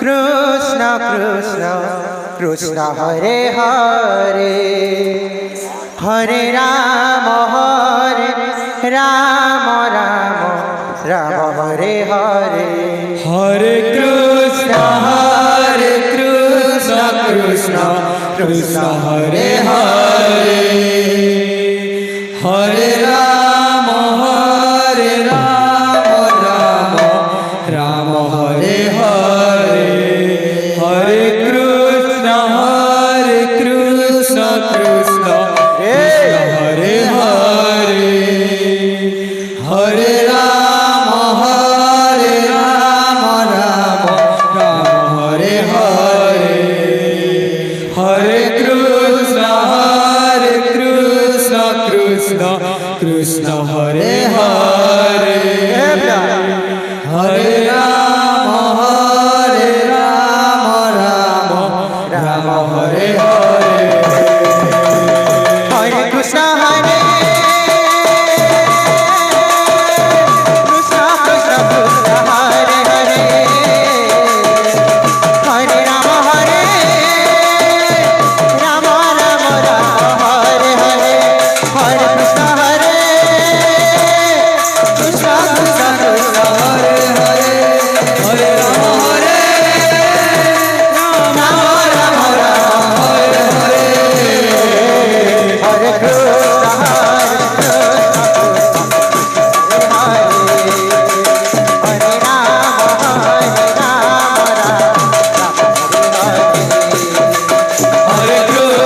कृष्ण कृष्ण कृष्ण हरे हरे हरे राम राम राम हरे हरे हरे कृष्ण कृष्ण कृष्ण हरे हरे हरे राम राम राम हरे हरे हरे कृष्ण कृष्ण हरे हरे हरे राम राम हरे हरे हरे कृष्ण कृष्ण हरे हरे हरे राम राम हरे हरे हरे कृष्ण हरे कृष्ण कृष्ण कृष्ण हरे हरे हरे राम राम हरे हरे हरे कृष्ण हरे कृष्ण कृष्ण कृष्ण हरे हरे हरे राम हरे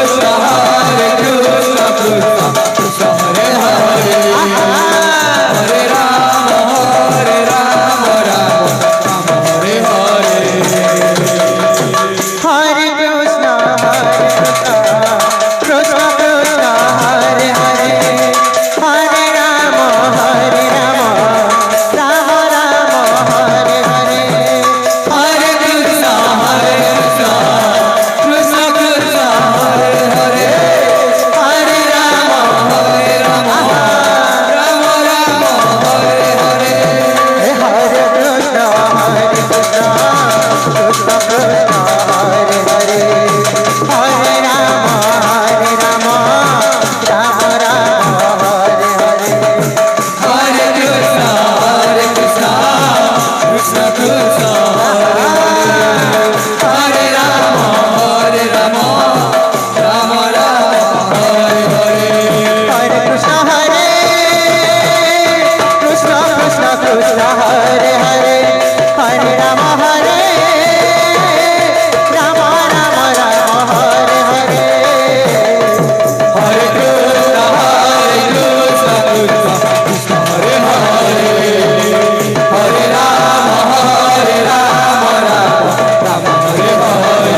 कृष्ण हरे राम हरे कृष्ण कृष्ण हरे हरे हरे राम राम हरे हरे हरे कृष्ण कृष्ण कृष्ण हरे हरे हरे राम राम हरे हरे हरे कृष्ण कृष्ण कृष्ण हरे हरे हरे राम राम हरे हरे हरे कृष्ण कृष्ण कृष्ण हरे हरे हरे राम राम हरे हरे हरे कृष्ण कृष्ण कृष्ण हरे राम राम हरे हरे हरे कृष्ण कृष्ण कृष्ण हरे हरे हरे राम राम हरे हरे हरे कृष्ण कृष्ण हरे हरे हरे राम राम हरे हरे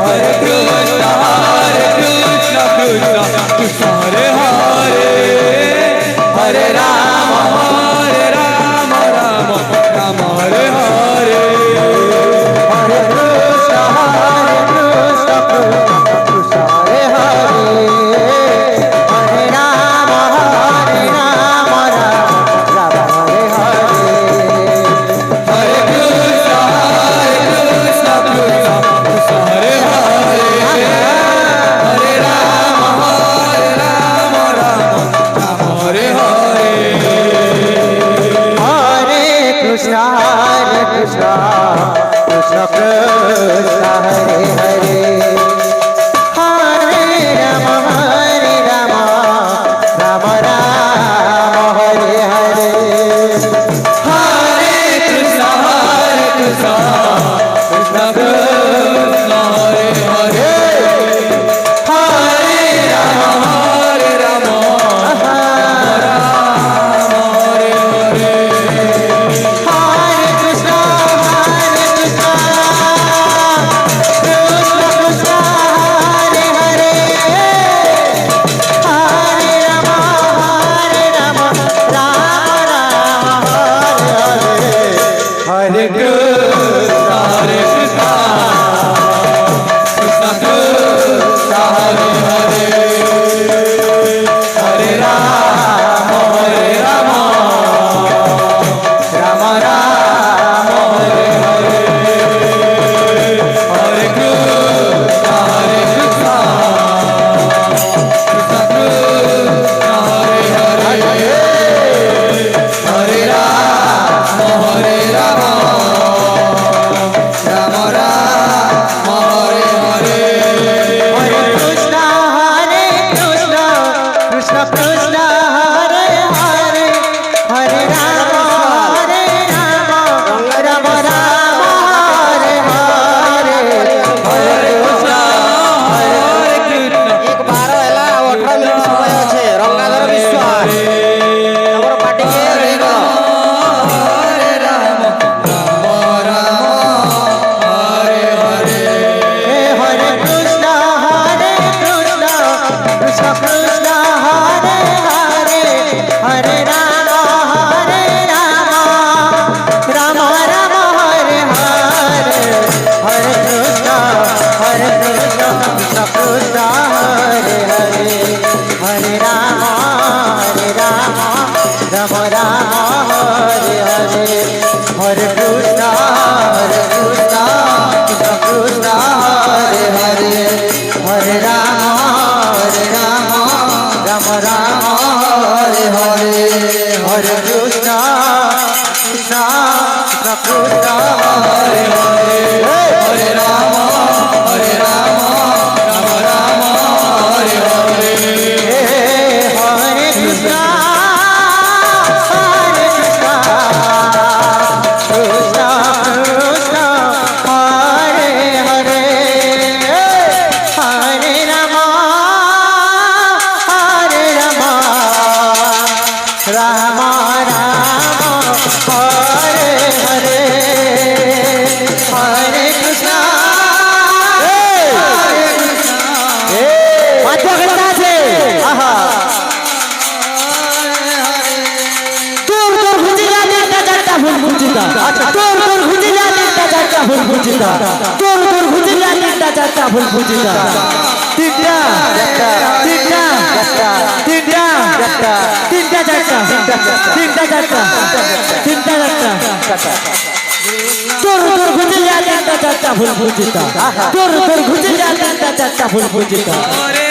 हरे कृष्ण कृष्ण हरे हरे हरे राम राम हरे हरे हरे कृष्ण कृष्ण हरे हरे हरे राम राम हरे हरे हरे कृष्ण कृष्ण हरे हरे हरे राम राम हरे हरे हरे कृष्ण कृष्ण कृष्ण हरे हरे हरे राम राम हरे हरे हरे कृष्ण कृष्ण हरे हरे हरे राम हरे हरे हरे कृष्ण कृष्ण कृष्ण ভুল বুঝিতা তোর তোর ঘুচে যা তিনটা চারটা ভুল বুঝিতা তিনটা তিনটা তিনটা তিনটা চারটা তিনটা চারটা তিনটা চারটা তোর তোর ঘুচে যা তিনটা চারটা ভুল বুঝিতা তোর তোর ঘুচে যা তিনটা চারটা ভুল বুঝিতা হরে